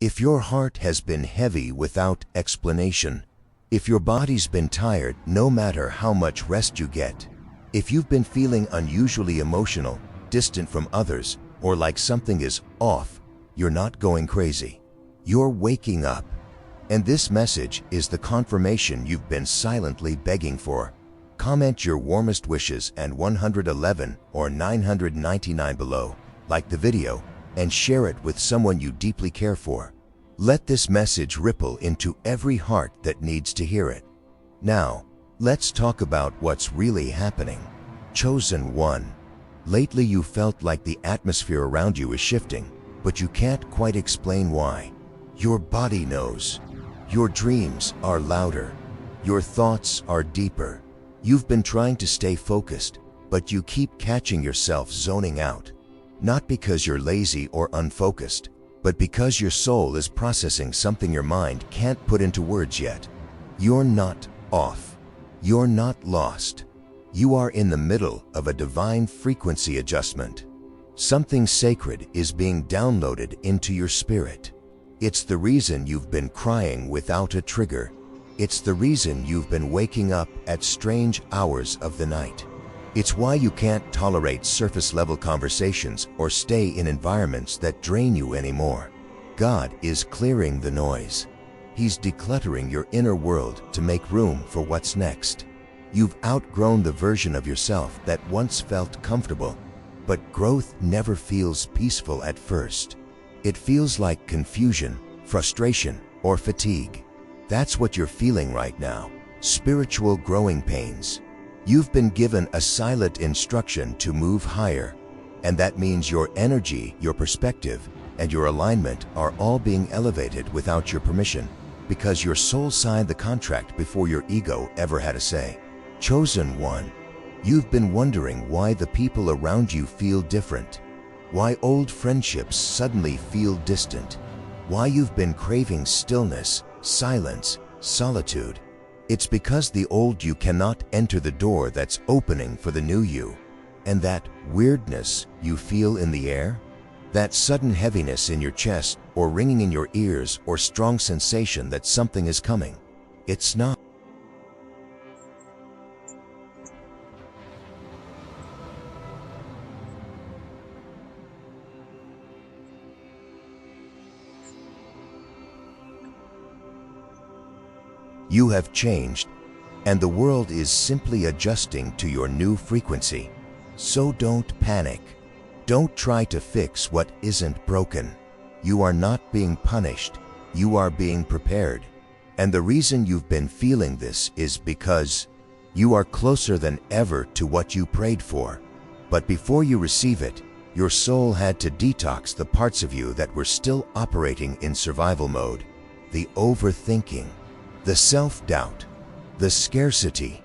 If your heart has been heavy without explanation, if your body's been tired no matter how much rest you get, if you've been feeling unusually emotional, distant from others, or like something is off, you're not going crazy. You're waking up. And this message is the confirmation you've been silently begging for. Comment your warmest wishes and 111 or 999 below, like the video, and share it with someone you deeply care for. Let this message ripple into every heart that needs to hear it. Now, let's talk about what's really happening. Chosen one. Lately you felt like the atmosphere around you is shifting, but you can't quite explain why. Your body knows. Your dreams are louder. Your thoughts are deeper. You've been trying to stay focused, but you keep catching yourself zoning out. Not because you're lazy or unfocused, but because your soul is processing something your mind can't put into words yet. You're not off. You're not lost. You are in the middle of a divine frequency adjustment. Something sacred is being downloaded into your spirit. It's the reason you've been crying without a trigger. It's the reason you've been waking up at strange hours of the night. It's why you can't tolerate surface-level conversations or stay in environments that drain you anymore. God is clearing the noise. He's decluttering your inner world to make room for what's next. You've outgrown the version of yourself that once felt comfortable, but growth never feels peaceful at first. It feels like confusion, frustration, or fatigue. That's what you're feeling right now. Spiritual growing pains. You've been given a silent instruction to move higher, and that means your energy, your perspective, and your alignment are all being elevated without your permission, because your soul signed the contract before your ego ever had a say. Chosen one. You've been wondering why the people around you feel different, why old friendships suddenly feel distant, why you've been craving stillness, silence, solitude. It's because the old you cannot enter the door that's opening for the new you. And that weirdness you feel in the air, that sudden heaviness in your chest or ringing in your ears or strong sensation that something is coming, it's not. You have changed, and the world is simply adjusting to your new frequency. So don't panic. Don't try to fix what isn't broken. You are not being punished. You are being prepared. And the reason you've been feeling this is because you are closer than ever to what you prayed for. But before you receive it, your soul had to detox the parts of you that were still operating in survival mode. The overthinking, the self-doubt, the scarcity,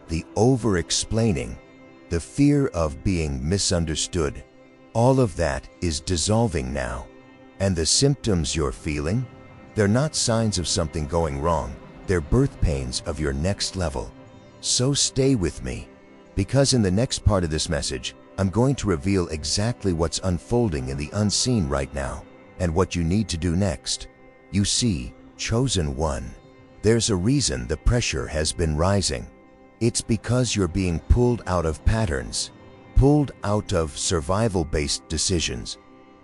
the over-explaining, the fear of being misunderstood. All of that is dissolving now. And the symptoms you're feeling, they're not signs of something going wrong. They're birth pains of your next level. So stay with me, because in the next part of this message, I'm going to reveal exactly what's unfolding in the unseen right now and what you need to do next. You see, chosen one, there's a reason the pressure has been rising. It's because you're being pulled out of patterns, pulled out of survival-based decisions,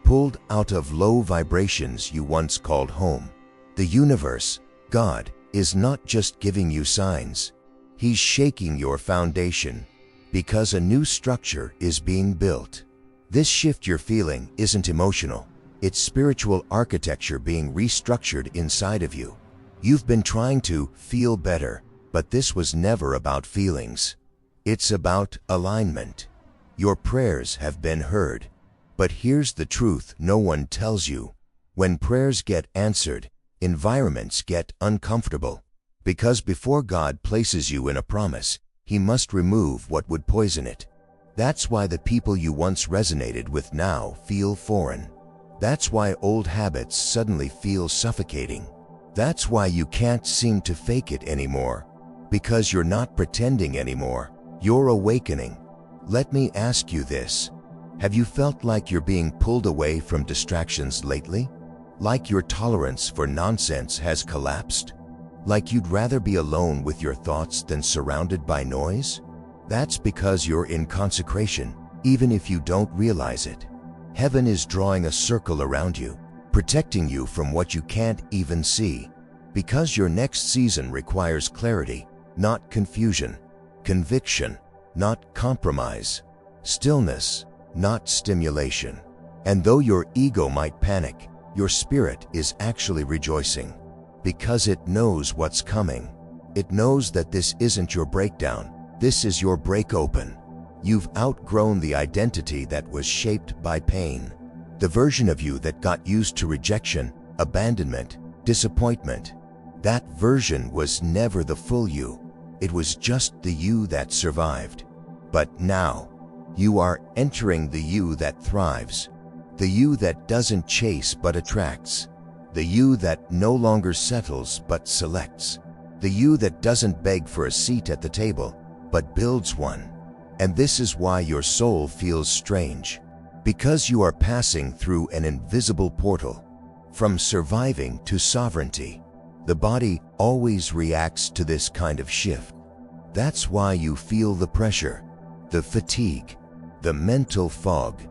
pulled out of low vibrations you once called home. The universe, God, is not just giving you signs. He's shaking your foundation, because a new structure is being built. This shift you're feeling isn't emotional. It's spiritual architecture being restructured inside of you. You've been trying to feel better, but this was never about feelings. It's about alignment. Your prayers have been heard. But here's the truth no one tells you. When prayers get answered, environments get uncomfortable. Because before God places you in a promise, He must remove what would poison it. That's why the people you once resonated with now feel foreign. That's why old habits suddenly feel suffocating. That's why you can't seem to fake it anymore. Because you're not pretending anymore. You're awakening. Let me ask you this. Have you felt like you're being pulled away from distractions lately? Like your tolerance for nonsense has collapsed? Like you'd rather be alone with your thoughts than surrounded by noise? That's because you're in consecration, even if you don't realize it. Heaven is drawing a circle around you, protecting you from what you can't even see. Because your next season requires clarity, not confusion, conviction, not compromise, stillness, not stimulation. And though your ego might panic, your spirit is actually rejoicing. Because it knows what's coming. It knows that this isn't your breakdown, this is your break open. You've outgrown the identity that was shaped by pain. The version of you that got used to rejection, abandonment, disappointment. That version was never the full you. It was just the you that survived. But now, you are entering the you that thrives. The you that doesn't chase but attracts. The you that no longer settles but selects. The you that doesn't beg for a seat at the table, but builds one. And this is why your soul feels strange. Because you are passing through an invisible portal. From surviving to sovereignty. The body always reacts to this kind of shift. That's why you feel the pressure, the fatigue, the mental fog.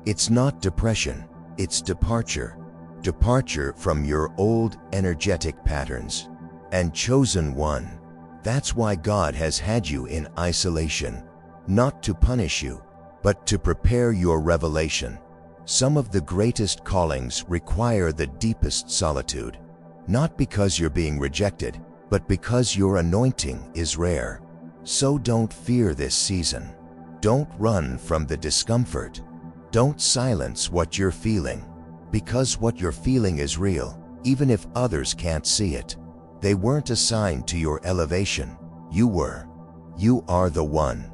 It's not depression, it's departure. Departure from your old energetic patterns. And chosen one. That's why God has had you in isolation. Not to punish you, but to prepare your revelation. Some of the greatest callings require the deepest solitude. Not because you're being rejected, but because your anointing is rare. So don't fear this season. Don't run from the discomfort. Don't silence what you're feeling. Because what you're feeling is real, even if others can't see it. They weren't assigned to your elevation. You were. You are the one.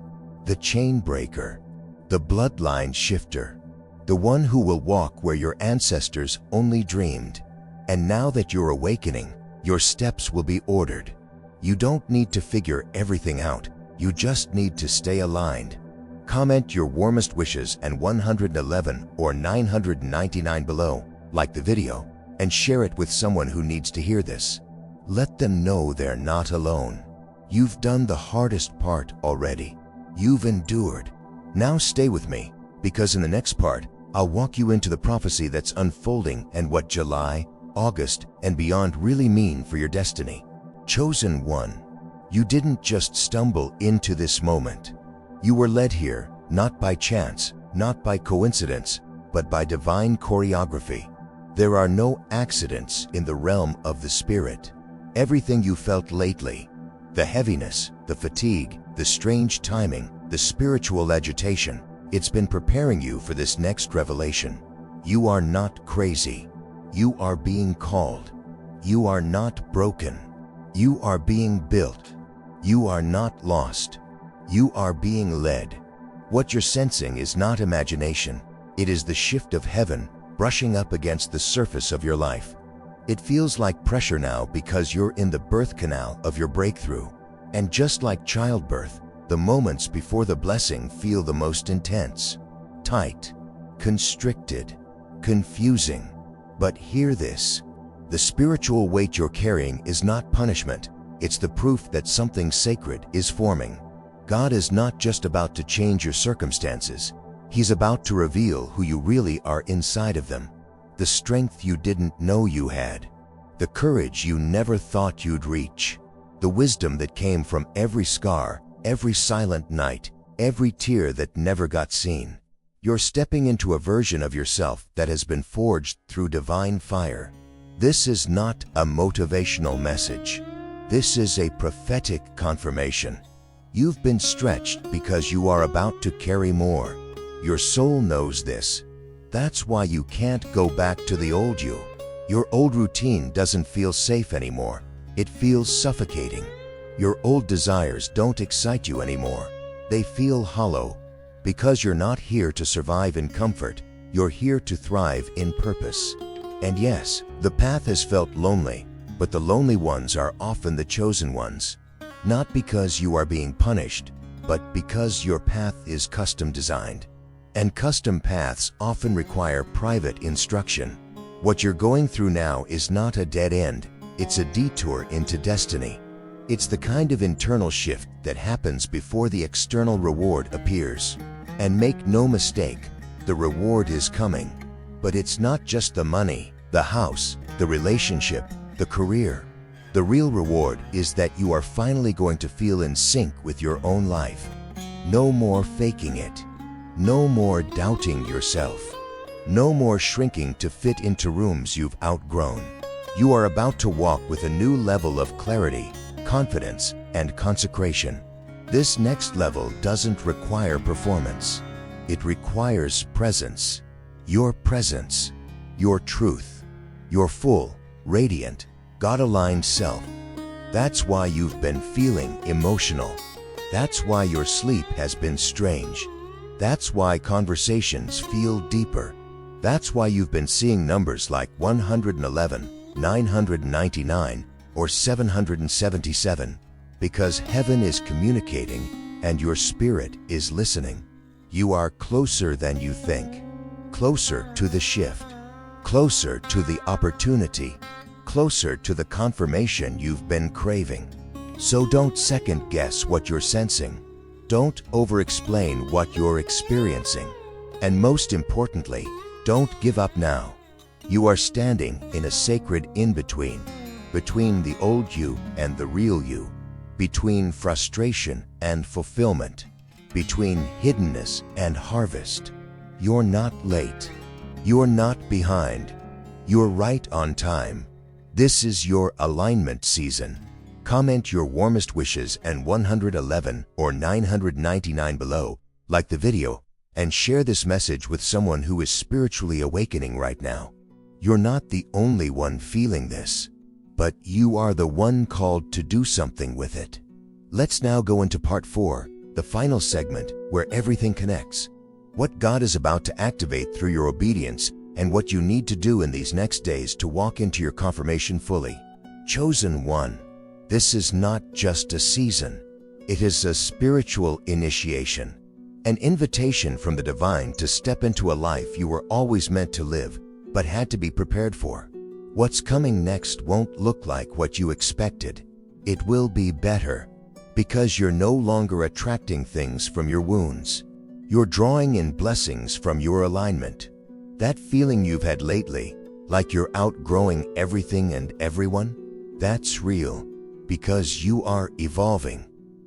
The chain breaker. The bloodline shifter. The one who will walk where your ancestors only dreamed. And now that you're awakening, your steps will be ordered. You don't need to figure everything out. You just need to stay aligned. Comment your warmest wishes and 111 or 999 below, like the video, and share it with someone who needs to hear this. Let them know they're not alone. You've done the hardest part already. You've endured. Now stay with me, because in the next part, I'll walk you into the prophecy that's unfolding and what July, August, and beyond really mean for your destiny. Chosen one. You didn't just stumble into this moment. You were led here, not by chance, not by coincidence, but by divine choreography. There are no accidents in the realm of the spirit. Everything you felt lately, the heaviness, the fatigue, the strange timing, the spiritual agitation, it's been preparing you for this next revelation. You are not crazy. You are being called. You are not broken. You are being built. You are not lost. You are being led. What you're sensing is not imagination. It is the shift of heaven brushing up against the surface of your life. It feels like pressure now because you're in the birth canal of your breakthrough. And just like childbirth, the moments before the blessing feel the most intense. Tight, constricted, confusing. But hear this. The spiritual weight you're carrying is not punishment. It's the proof that something sacred is forming. God is not just about to change your circumstances. He's about to reveal who you really are inside of them. The strength you didn't know you had. The courage you never thought you'd reach. The wisdom that came from every scar, every silent night, every tear that never got seen. You're stepping into a version of yourself that has been forged through divine fire. This is not a motivational message. This is a prophetic confirmation. You've been stretched because you are about to carry more. Your soul knows this. That's why you can't go back to the old you. Your old routine doesn't feel safe anymore. It feels suffocating. Your old desires don't excite you anymore. They feel hollow. Because you're not here to survive in comfort. You're here to thrive in purpose. And yes, the path has felt lonely, but the lonely ones are often the chosen ones. Not because you are being punished, but because your path is custom designed. And custom paths often require private instruction. What you're going through now is not a dead end, it's a detour into destiny. It's the kind of internal shift that happens before the external reward appears. And make no mistake, the reward is coming. But it's not just the money, the house, the relationship, the career. The real reward is that you are finally going to feel in sync with your own life. No more faking it. No more doubting yourself. No more shrinking to fit into rooms you've outgrown. You are about to walk with a new level of clarity, confidence, and consecration. This next level doesn't require performance. It requires presence. Your presence, your truth, your full, radiant, God-aligned self. That's why you've been feeling emotional. That's why your sleep has been strange. That's why conversations feel deeper. That's why you've been seeing numbers like 111, 999, or 777, because heaven is communicating and your spirit is listening. You are closer than you think, closer to the shift, closer to the opportunity, closer to the confirmation you've been craving. So don't second guess what you're sensing. Don't over-explain what you're experiencing. And most importantly, don't give up now. You are standing in a sacred in-between, between the old you and the real you, between frustration and fulfillment, between hiddenness and harvest. You're not late. You're not behind. You're right on time. This is your alignment season. Comment your warmest wishes and 111 or 999 below, like the video, and share this message with someone who is spiritually awakening right now. You're not the only one feeling this, but you are the one called to do something with it. Let's now go into part 4, the final segment where everything connects. What God is about to activate through your obedience and what you need to do in these next days to walk into your confirmation fully. Chosen one. This is not just a season. It is a spiritual initiation, an invitation from the divine to step into a life you were always meant to live, but had to be prepared for. What's coming next won't look like what you expected. It will be better, because you're no longer attracting things from your wounds. You're drawing in blessings from your alignment. That feeling you've had lately, like you're outgrowing everything and everyone, that's real, because you are evolving.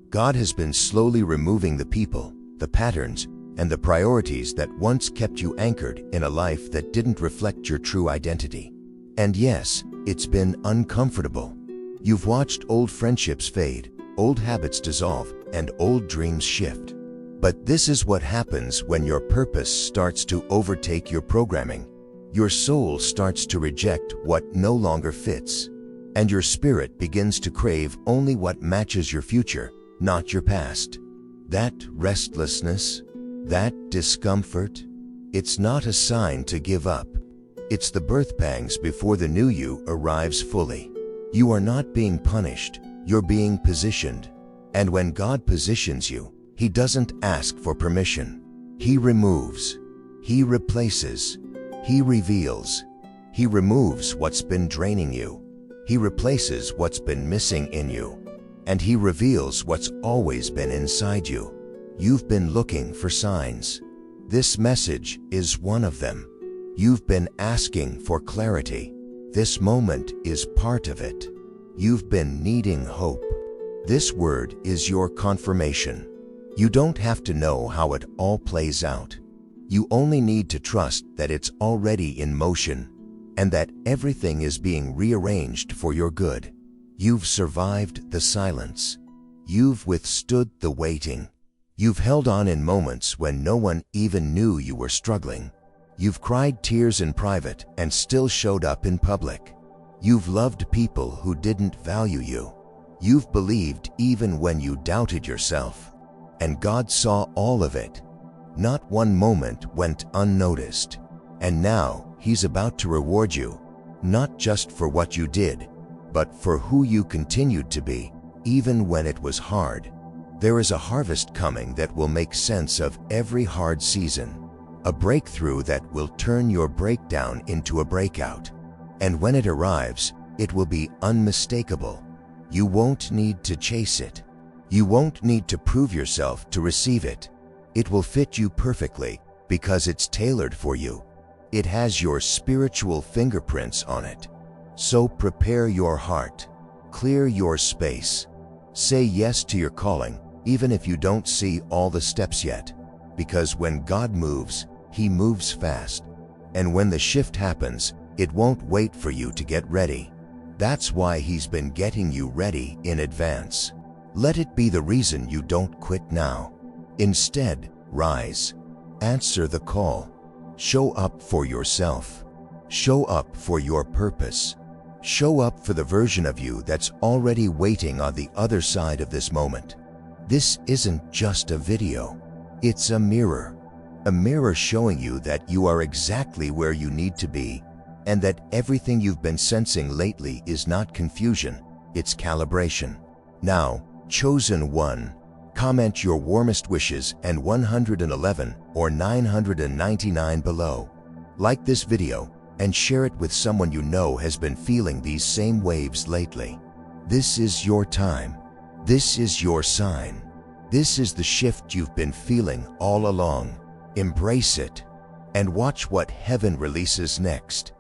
God has been slowly removing the people, the patterns, and the priorities that once kept you anchored in a life that didn't reflect your true identity. And yes, it's been uncomfortable. You've watched old friendships fade, old habits dissolve, and old dreams shift. But this is what happens when your purpose starts to overtake your programming. Your soul starts to reject what no longer fits, and your spirit begins to crave only what matches your future, not your past. That restlessness, that discomfort, it's not a sign to give up. It's the birth pangs before the new you arrives fully. You are not being punished, you're being positioned. And when God positions you, He doesn't ask for permission. He removes, He replaces, He reveals. He removes what's been draining you. He replaces what's been missing in you. And He reveals what's always been inside you. You've been looking for signs. This message is one of them. You've been asking for clarity. This moment is part of it. You've been needing hope. This word is your confirmation. You don't have to know how it all plays out. You only need to trust that it's already in motion and that everything is being rearranged for your good. You've survived the silence. You've withstood the waiting. You've held on in moments when no one even knew you were struggling. You've cried tears in private and still showed up in public. You've loved people who didn't value you. You've believed even when you doubted yourself. And God saw all of it. Not one moment went unnoticed. And now He's about to reward you, not just for what you did, but for who you continued to be, even when it was hard. There is a harvest coming that will make sense of every hard season. A breakthrough that will turn your breakdown into a breakout. And when it arrives, it will be unmistakable. You won't need to chase it. You won't need to prove yourself to receive it. It will fit you perfectly because it's tailored for you. It has your spiritual fingerprints on it. So prepare your heart. Clear your space. Say yes to your calling, even if you don't see all the steps yet. Because when God moves, He moves fast. And when the shift happens, it won't wait for you to get ready. That's why He's been getting you ready in advance. Let it be the reason you don't quit now. Instead, rise. Answer the call. Show up for yourself. Show up for your purpose. Show up for the version of you that's already waiting on the other side of this moment. This isn't just a video. It's a mirror. A mirror showing you that you are exactly where you need to be, and that everything you've been sensing lately is not confusion, it's calibration. Now, chosen one, comment your warmest wishes and 111 or 999 below. Like this video and share it with someone you know has been feeling these same waves lately. This is your time. This is your sign. This is the shift you've been feeling all along. Embrace it and watch what heaven releases next.